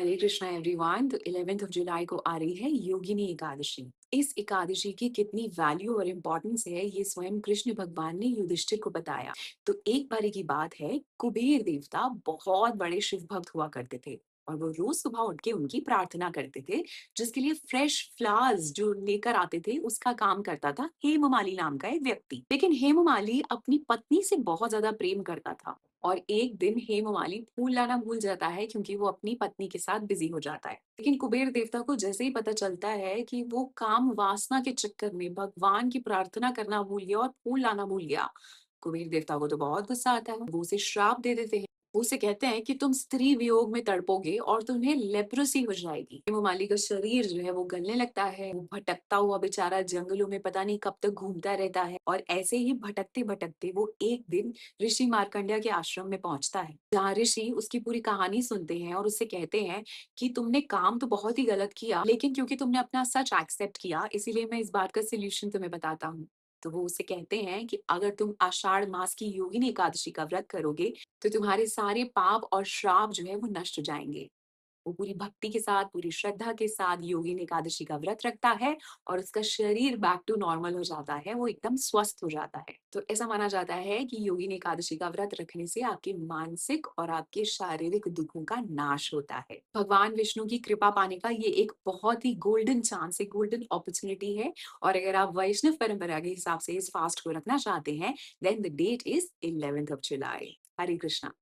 हरे Krishna everyone. तो 11th of जुलाई को आ रही है योगिनी एकादशी। इस एकादशी की कितनी वैल्यू और इम्पोर्टेंस है ये स्वयं कृष्ण भगवान ने युधिष्ठिर को बताया। तो एक बारी की बात है, कुबेर देवता बहुत बड़े शिव भक्त हुआ करते थे और वो रोज सुबह उठ के उनकी प्रार्थना करते थे, जिसके लिए फ्रेश फ्लावर्स जो लेकर आते थे उसका काम करता था हेममाली नाम का एक व्यक्ति। लेकिन हेममाली अपनी पत्नी से बहुत ज्यादा प्रेम करता था और एक दिन हेममाली फूल लाना भूल जाता है क्योंकि वो अपनी पत्नी के साथ बिजी हो जाता है। लेकिन कुबेर देवता को जैसे ही पता चलता है कि वो काम वासना के चक्कर में भगवान की प्रार्थना करना भूल गया और फूल लाना भूल गया, कुबेर देवता को तो बहुत गुस्सा आता है। वो उसे श्राप दे देते हैं। वो उसे कहते हैं कि तुम स्त्री वियोग में तड़पोगे और तुम्हें लेप्रोसी हो जाएगी। हेममाली का शरीर जो है वो गलने लगता है। वो भटकता हुआ बेचारा जंगलों में पता नहीं कब तक घूमता रहता है और ऐसे ही भटकते भटकते वो एक दिन ऋषि मार्कंडेय के आश्रम में पहुंचता है, जहाँ ऋषि उसकी पूरी कहानी सुनते हैं और उससे कहते हैं कि तुमने काम तो बहुत ही गलत किया, लेकिन क्योंकि तुमने अपना सच एक्सेप्ट किया इसीलिए मैं इस बात का सोल्यूशन तुम्हें बताता हूँ। तो वो उसे कहते हैं कि अगर तुम आषाढ़ मास की योगिनी एकादशी का व्रत करोगे तो तुम्हारे सारे पाप और श्राप जो है वो नष्ट हो जाएंगे। वो पूरी भक्ति के साथ, पूरी श्रद्धा के साथ योगिनी एकादशी का व्रत रखता है और उसका शरीर बैक टू नॉर्मल हो जाता है, वो एकदम स्वस्थ हो जाता है। तो ऐसा माना जाता है कि योगिनी एकादशी का व्रत रखने से आपके मानसिक और आपके शारीरिक दुखों का नाश होता है। भगवान विष्णु की कृपा पाने का ये एक बहुत ही गोल्डन चांस है, गोल्डन अपॉर्चुनिटी है। और अगर आप वैष्णव परंपरा के हिसाब से इस फास्ट को रखना चाहते हैं, then the date is 11th of July. Hare Krishna.